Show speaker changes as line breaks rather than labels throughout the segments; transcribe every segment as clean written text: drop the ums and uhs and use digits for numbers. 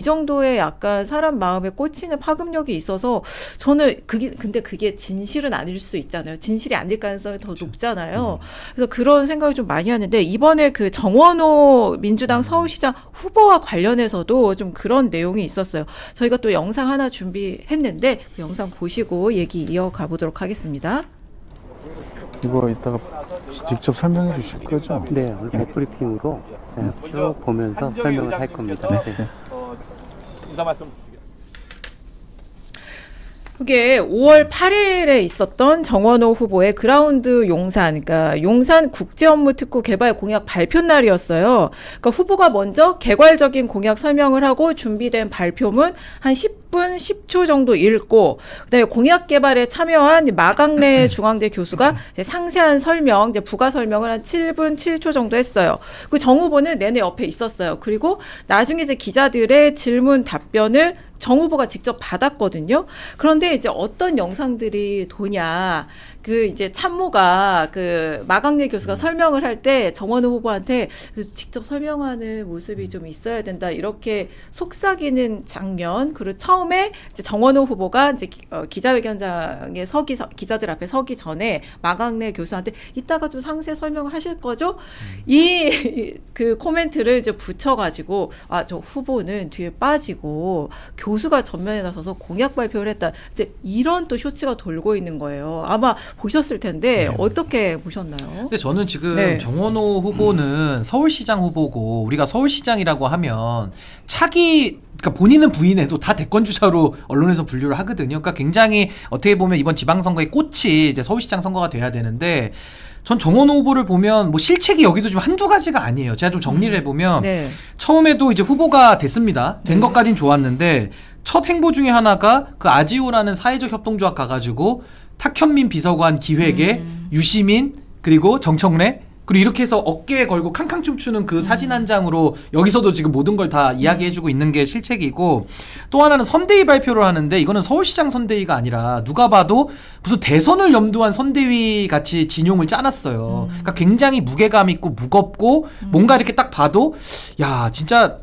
이 정도의 약간 사람 마음에 꽂히는 파급력이 있어서 저는 근데 그게 진실은 아닐 수 있잖아요. 진실이 아닐 가능성이 더 높잖아요. 그래서 그런 생각을 좀 많이 하는데 이번에 그 정원호 민주당 서울시장 후보와 관련해서도 좀 그런 내용이 있었어요. 저희가 또 영상 하나 준비했는데 그 영상 보시고 얘기 이어가 보도록 하겠습니다.
이거 이따가 직접 설명해 주실 거죠?
네, 오늘 백브리핑으로 쭉 보면서 설명을 할 겁니다. 네.
인사 말씀 주시겠습니다.
그게 5월 8일에 있었던 정원호 후보의 그라운드 용산, 그러니까 용산 국제업무특구 개발 공약 발표 날이었어요. 그러니까 후보가 먼저 개괄적인 공약 설명을 하고 준비된 발표문 한 10분 10초 정도 읽고, 그다음에 공약 개발에 참여한 마강래 중앙대 교수가 이제 상세한 설명, 이제 부가 설명을 한 7분 7초 정도 했어요. 그 정 후보는 내내 옆에 있었어요. 그리고 나중에 이제 기자들의 질문 답변을 정 후보가 직접 받았거든요. 그런데 이제 어떤 영상들이 도냐. 그 이제 참모가 그 마강래 교수가 설명을 할 때 정원호 후보한테 직접 설명하는 모습이 좀 있어야 된다. 이렇게 속삭이는 장면. 그리고 처음에 이제 정원호 후보가 이제 기자회견장에 기자들 앞에 서기 전에 마강래 교수한테 이따가 좀 상세 설명을 하실 거죠? 이 그 코멘트를 이제 붙여가지고 저 후보는 뒤에 빠지고 교수가 전면에 나서서 공약 발표를 했다. 이제 이런 또 쇼츠가 돌고 있는 거예요. 아마 보셨을 텐데
네.
어떻게 보셨나요?
근데 저는 지금
네.
정원호 후보는 서울시장 후보고, 우리가 서울시장이라고 하면 그러니까 본인은 부인해도 다 대권주자로 언론에서 분류를 하거든요. 그러니까 굉장히 어떻게 보면 이번 지방선거의 꽃이 이제 서울시장 선거가 돼야 되는데, 전 정원호 후보를 보면 뭐 실책이 여기도 좀 한두 가지가 아니에요. 제가 좀 정리를 해보면
네.
처음에도 이제 후보가 됐습니다. 된 것까진 좋았는데 첫 행보 중에 하나가 그 아지오라는 사회적 협동조합 가가지고 탁현민 비서관 기획에 유시민 그리고 정청래 그리고 이렇게 해서 어깨에 걸고 캉캉 춤추는 그 사진 한 장으로 여기서도 지금 모든 걸 다 이야기해주고 있는 게 실책이고, 또 하나는 선대위 발표를 하는데 이거는 서울시장 선대위가 아니라 누가 봐도 무슨 대선을 염두한 선대위 같이 진용을 짜놨어요. 그러니까 굉장히 무게감 있고 무겁고 뭔가 이렇게 딱 봐도 야 진짜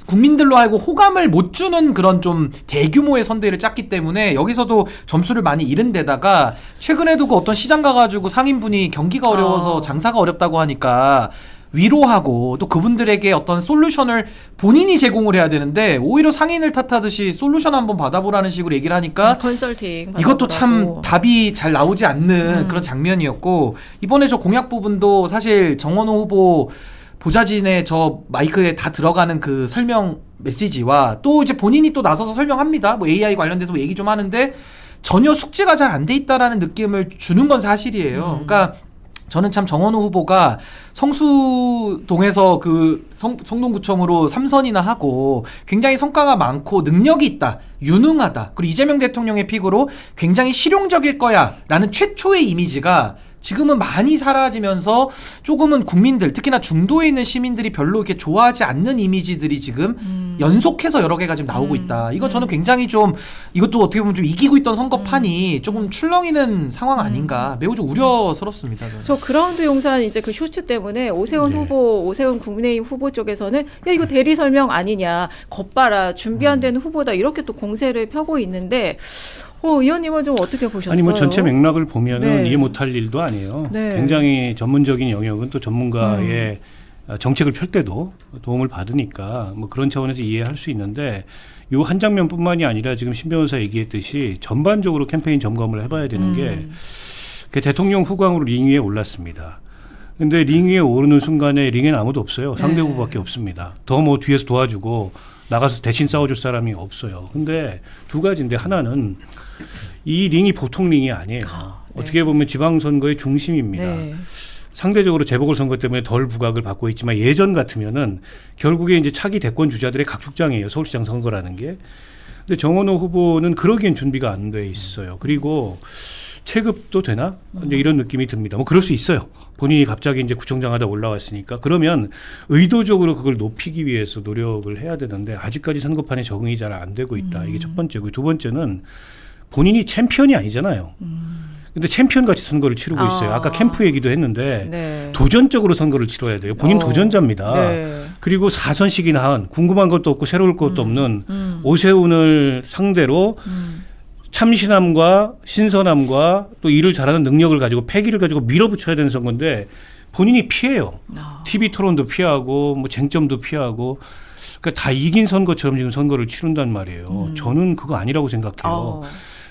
국민들로 하여금 호감을 못 주는 그런 좀 대규모의 선대위를 짰기 때문에 여기서도 점수를 많이 잃은 데다가, 최근에도 그 어떤 시장 가가지고 상인분이 경기가 어려워서 장사가 어렵다고 하니까 위로하고 또 그분들에게 어떤 솔루션을 본인이 제공을 해야 되는데 오히려 상인을 탓하듯이 솔루션 한번 받아보라는 식으로 얘기를 하니까
컨설팅
이것도 참
받아보라고.
답이 잘 나오지 않는 그런 장면이었고, 이번에 저 공약 부분도 사실 정원호 후보 보좌진의 저 마이크에 다 들어가는 그 설명 메시지와 또 이제 본인이 또 나서서 설명합니다. 뭐 AI 관련돼서 뭐 얘기 좀 하는데 전혀 숙지가 잘 안 돼 있다라는 느낌을 주는 건 사실이에요. 그러니까 저는 참 정원호 후보가 성수동에서 그 성동구청으로 3선이나 하고 굉장히 성과가 많고 능력이 있다, 유능하다, 그리고 이재명 대통령의 픽으로 굉장히 실용적일 거야 라는 최초의 이미지가 지금은 많이 사라지면서 조금은 국민들, 특히나 중도에 있는 시민들이 별로 이렇게 좋아하지 않는 이미지들이 지금 연속해서 여러 개가 지금 나오고 있다. 이거 저는 굉장히 좀, 이것도 어떻게 보면 좀 이기고 있던 선거판이 조금 출렁이는 상황 아닌가, 매우 좀 우려스럽습니다. 저는.
저 그라운드 용산 이제 그 쇼츠 때문에 오세훈 후보, 오세훈 국민의힘 후보 쪽에서는 야 이거 대리 설명 아니냐, 겉봐라 준비 안 되는 후보다, 이렇게 또 공세를 펴고 있는데 의원님은 좀 어떻게 보셨어요?
아니 뭐 전체 맥락을 보면은
네.
이해 못할 일도 아니에요.
네.
굉장히 전문적인 영역은 또 전문가의 정책을 펼 때도 도움을 받으니까 뭐 그런 차원에서 이해할 수 있는데, 요 한 장면뿐만이 아니라 지금 신 변호사 얘기했듯이 전반적으로 캠페인 점검을 해봐야 되는 게, 그 대통령 후광으로 링 위에 올랐습니다. 근데 링 위에 오르는 순간에 링에는 아무도 없어요. 상대 후보밖에 없습니다. 더 뭐 뒤에서 도와주고 나가서 대신 싸워줄 사람이 없어요. 근데 두 가지인데, 하나는 이 링이 보통 링이 아니에요.
네.
어떻게 보면 지방선거의 중심입니다.
네.
상대적으로 재보궐선거 때문에 덜 부각을 받고 있지만, 예전 같으면은 결국에 이제 차기 대권 주자들의 각축장이에요. 서울시장 선거라는 게. 근데 정원호 후보는 그러기엔 준비가 안 돼 있어요. 그리고 체급도 되나? 이제 이런 느낌이 듭니다. 뭐 그럴 수 있어요. 본인이 갑자기 이제 구청장 하다 올라왔으니까. 그러면 의도적으로 그걸 높이기 위해서 노력을 해야 되는데, 아직까지 선거판에 적응이 잘 안 되고 있다. 이게 첫 번째고, 두 번째는 본인이 챔피언이 아니잖아요. 근데 챔피언 같이 선거를 치르고 있어요. 아까 캠프 얘기도 했는데
네.
도전적으로 선거를 치러야 돼요. 본인 도전자입니다.
네.
그리고 4선씩이 낳은 궁금한 것도 없고 새로울 것도 없는 오세훈을 상대로 참신함과 신선함과 또 일을 잘하는 능력을 가지고 패기를 가지고 밀어붙여야 되는 선거인데 본인이 피해요. TV 토론도 피하고 뭐 쟁점도 피하고 그러니까 다 이긴 선거처럼 지금 선거를 치른단 말이에요. 저는 그거 아니라고 생각해요.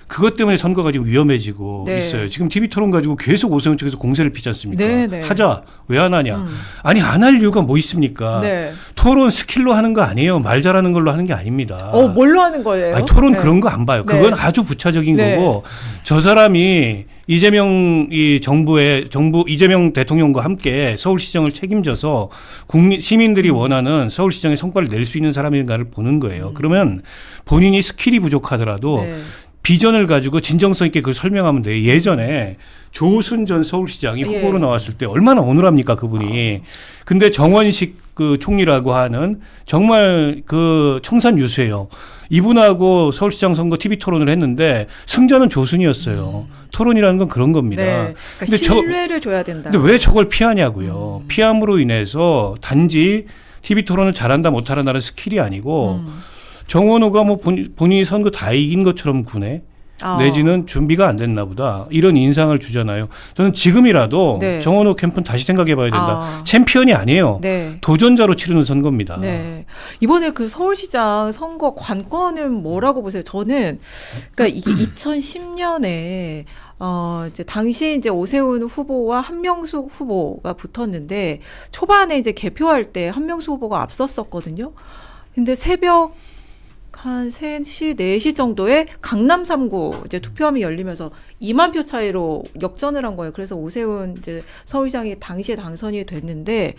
그것 때문에 선거가 지금 위험해지고
네.
있어요. 지금 TV 토론 가지고 계속 오세훈 측에서 공세를 피지 않습니까?
네, 네.
하자. 왜 안 하냐. 아니 안 할 이유가 뭐 있습니까?
네.
토론 스킬로 하는 거 아니에요. 말 잘하는 걸로 하는 게 아닙니다.
뭘로 하는 거예요?
아니, 토론
네.
그런 거 안 봐요.
네.
그건 아주 부차적인
네.
거고 저 사람이 이재명 이재명 대통령과 함께 서울시정을 책임져서 시민들이 원하는 서울시정의 성과를 낼 수 있는 사람인가를 보는 거예요. 그러면 본인이 스킬이 부족하더라도
네.
비전을 가지고 진정성 있게 그걸 설명하면 돼요. 예전에 조순 전 서울시장이
예.
후보로 나왔을 때 얼마나 어눌합니까 그분이. 근데 정원식 그 총리라고 하는 정말 그 청산 유수예요. 이분하고 서울시장 선거 TV 토론을 했는데 승자는 조순이었어요. 토론이라는 건 그런 겁니다.
네. 그러니까 신뢰를 줘야 된다.
근데 왜 저걸 피하냐고요. 피함으로 인해서 단지 TV 토론을 잘한다 못하는다는 스킬이 아니고 정원호가 뭐 본인이 선거 다 이긴 것처럼 구네. 내지는 준비가 안 됐나 보다. 이런 인상을 주잖아요. 저는 지금이라도
네.
정원호 캠프는 다시 생각해 봐야 된다. 챔피언이 아니에요.
네.
도전자로 치르는 선거입니다.
네. 이번에 그 서울시장 선거 관건은 뭐라고 보세요? 저는 그러니까 이게 2010년에 이제 당시 이제 오세훈 후보와 한명숙 후보가 붙었는데 초반에 이제 개표할 때 한명숙 후보가 앞섰었거든요. 근데 새벽 한 3시, 4시 정도에 강남 3구 이제 투표함이 열리면서 2만 표 차이로 역전을 한 거예요. 그래서 오세훈 이제 서울시장이 당시에 당선이 됐는데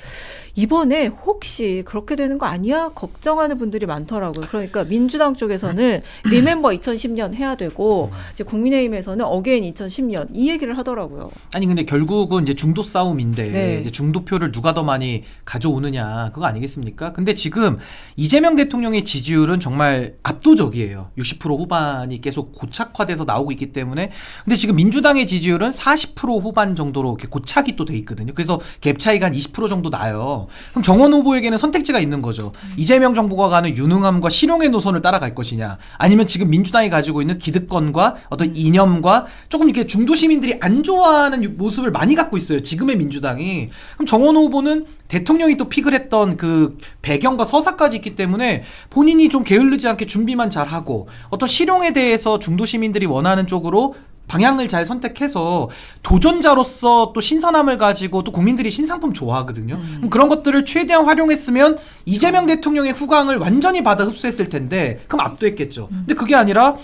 이번에 혹시 그렇게 되는 거 아니야? 걱정하는 분들이 많더라고요. 그러니까 민주당 쪽에서는 리멤버 2010년 해야 되고 이제 국민의힘에서는 어게인 2010년 이 얘기를 하더라고요.
아니 근데 결국은 이제 중도 싸움인데
네.
이제 중도표를 누가 더 많이 가져오느냐 그거 아니겠습니까? 근데 지금 이재명 대통령의 지지율은 정말 압도적이에요. 60% 후반이 계속 고착화돼서 나오고 있기 때문에 근데 지금 민주당의 지지율은 40% 후반 정도로 이렇게 고착이 또 돼 있거든요. 그래서 갭 차이가 한 20% 정도 나요. 그럼 정원 후보에게는 선택지가 있는 거죠. 이재명 정부가 가는 유능함과 실용의 노선을 따라갈 것이냐 아니면 지금 민주당이 가지고 있는 기득권과 어떤 이념과 조금 이렇게 중도 시민들이 안 좋아하는 모습을 많이 갖고 있어요. 지금의 민주당이. 그럼 정원 후보는 대통령이 또 픽을 했던 그 배경과 서사까지 있기 때문에 본인이 좀 게을르지 않게 준비만 잘하고 어떤 실용에 대해서 중도 시민들이 원하는 쪽으로 방향을 잘 선택해서 도전자로서 또 신선함을 가지고 또 국민들이 신상품 좋아하거든요. 그럼 그런 것들을 최대한 활용했으면 이재명 대통령의 후광을 완전히 받아 흡수했을 텐데 그럼 압도했겠죠. 근데 그게 아니라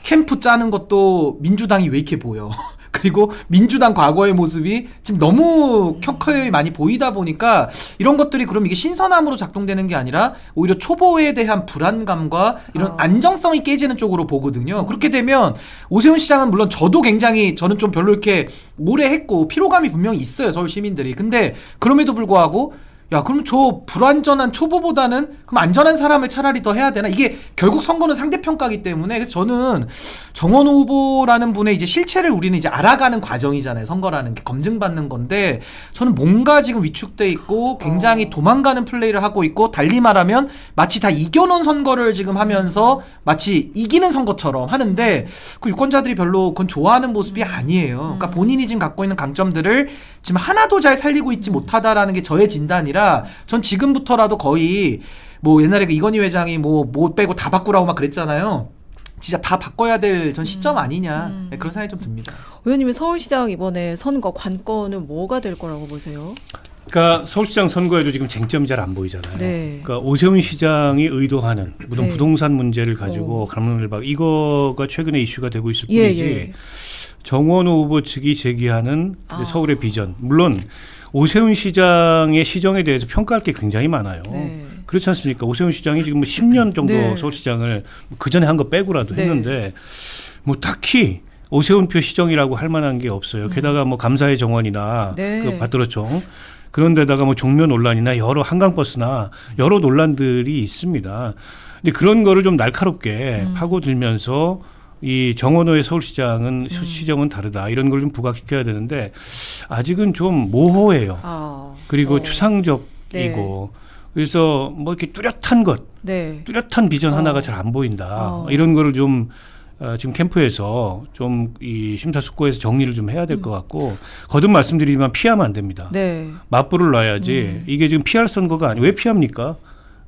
캠프 짜는 것도 민주당이 왜 이렇게 보여. 그리고 민주당 과거의 모습이 지금 너무 켜켜이 많이 보이다 보니까 이런 것들이 그럼 이게 신선함으로 작동되는 게 아니라 오히려 초보에 대한 불안감과 이런 안정성이 깨지는 쪽으로 보거든요. 그렇게 되면 오세훈 시장은 물론 저도 굉장히 저는 좀 별로 이렇게 오래 했고 피로감이 분명히 있어요. 서울 시민들이. 근데 그럼에도 불구하고 야, 그럼 저 불안전한 초보보다는 그럼 안전한 사람을 차라리 더 해야 되나? 이게 결국 선거는 상대평가기 때문에 그래서 저는 정원 후보라는 분의 이제 실체를 우리는 이제 알아가는 과정이잖아요. 선거라는 게 검증받는 건데 저는 뭔가 지금 위축돼 있고 굉장히 도망가는 플레이를 하고 있고 달리 말하면 마치 다 이겨놓은 선거를 지금 하면서 마치 이기는 선거처럼 하는데 그 유권자들이 별로 그건 좋아하는 모습이 아니에요. 그러니까 본인이 지금 갖고 있는 강점들을 지금 하나도 잘 살리고 있지 못하다라는 게 저의 진단이라 전 지금부터라도 거의 뭐 옛날에 그 이건희 회장이 뭐 빼고 다 바꾸라고 막 그랬잖아요. 진짜 다 바꿔야 될 전 시점 아니냐 네, 그런 생각이 좀 듭니다.
의원님은 서울시장 이번에 선거 관건은 뭐가 될 거라고 보세요?
그러니까 서울시장 선거에도 지금 쟁점이 잘 안 보이잖아요.
네.
그러니까 오세훈 시장이 의도하는 무슨
네.
부동산 문제를 가지고 감론을박 이거가 최근에 이슈가 되고 있을 뿐이지.
예.
정원호 후보 측이 제기하는 이제 서울의 비전. 물론 오세훈 시장의 시정에 대해서 평가할 게 굉장히 많아요.
네.
그렇지 않습니까? 오세훈 시장이 지금 뭐 10년 정도
네.
서울시장을 그 전에 한 거 빼고라도
네.
했는데 뭐 딱히 오세훈표 시정이라고 할 만한 게 없어요. 게다가 뭐 감사의 정원이나
네.
그 받들었죠. 그런 데다가 뭐 종묘 논란이나 여러 한강버스나 여러 논란들이 있습니다. 근데 그런 거를 좀 날카롭게 파고들면서 이 정원호의 서울시장은 시정은 다르다 이런 걸 좀 부각시켜야 되는데 아직은 좀 모호해요. 그리고 추상적이고
네.
그래서 뭐 이렇게 뚜렷한 것,
네.
뚜렷한 비전 하나가 잘 안 보인다. 이런 거를 좀 지금 캠프에서 좀 이 심사숙고해서 정리를 좀 해야 될 것 같고 거듭 말씀드리지만 피하면 안 됩니다.
네.
맞불을 놔야지 이게 지금 피할 선거가 아니에요. 왜 피합니까?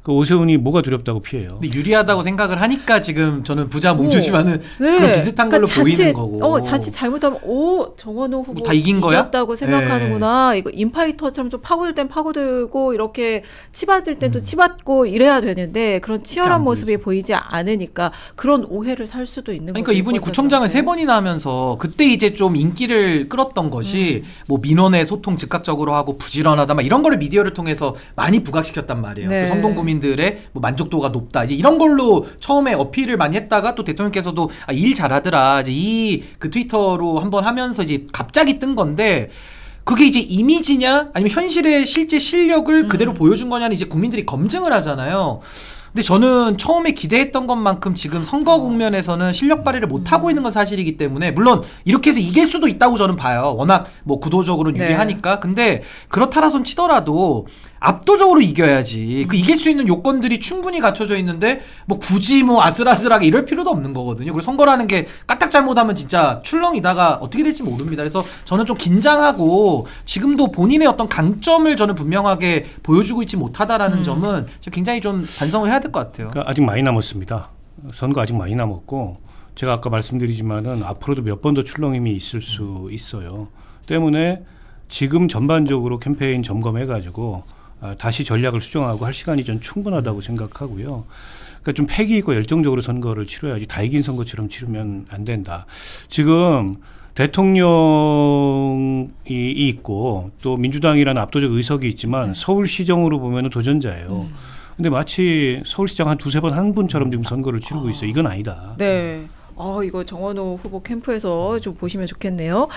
그 오세훈이 뭐가 두렵다고 피해요?
근데 유리하다고 생각을 하니까 지금 저는 부자 몸조심하는
네.
그런 비슷한 걸로 보이는 거고.
자칫 잘못하면 정원호 후보
다 이긴 거야?
이겼다고 생각하는구나. 이거 인파이터처럼 좀 파고들 땐 파고들고 이렇게 치받을 땐 또 치받고 이래야 되는데 그런 치열한
안
모습이 보이지 않으니까 그런 오해를 살 수도 있는 거죠.
그러니까 이분이 구청장을 3번이나 하면서 그때 이제 좀 인기를 끌었던 것이 뭐 민원의 소통 즉각적으로 하고 부지런하다 막 이런 거를 미디어를 통해서 많이 부각시켰단 말이에요.
네.
그 성동 구민들의 뭐 만족도가 높다 이제 이런 걸로 처음에 어필을 많이 했다가 또 대통령께서도 일 잘하더라 이제 그 트위터로 한번 하면서 이제 갑자기 뜬 건데 그게 이제 이미지냐 아니면 현실의 실제 실력을 그대로 보여준 거냐는 이제 국민들이 검증을 하잖아요. 근데 저는 처음에 기대했던 것만큼 지금 선거 국면에서는 실력 발휘를 못 하고 있는 건 사실이기 때문에 물론 이렇게 해서 이길 수도 있다고 저는 봐요. 워낙 뭐 구도적으로 유리하니까. 근데 그렇다라손 치더라도 압도적으로 이겨야지. 그 이길 수 있는 요건들이 충분히 갖춰져 있는데 뭐 굳이 뭐 아슬아슬하게 이럴 필요도 없는 거거든요. 그리고 선거라는 게 까딱 잘못하면 진짜 출렁이다가 어떻게 될지 모릅니다. 그래서 저는 좀 긴장하고 지금도 본인의 어떤 강점을 저는 분명하게 보여주고 있지 못하다라는 점은 굉장히 좀 반성을 해야 될 것 같아요.
그러니까 아직 많이 남았습니다. 선거 아직 많이 남았고 제가 아까 말씀드리지만은 앞으로도 몇 번 더 출렁임이 있을 수 있어요. 때문에 지금 전반적으로 캠페인 점검해가지고 다시 전략을 수정하고 할 시간이 전 충분하다고 생각하고요. 그러니까 좀 패기 있고 열정적으로 선거를 치러야지 다 이긴 선거처럼 치르면 안 된다. 지금 대통령이 있고 또 민주당이라는 압도적 의석이 있지만 서울시정으로 보면 도전자예요. 근데 마치 서울시장 한 두세 번 한 분처럼 지금 선거를 치르고 있어요. 이건 아니다.
네. 이거 정원호 후보 캠프에서 좀 보시면 좋겠네요.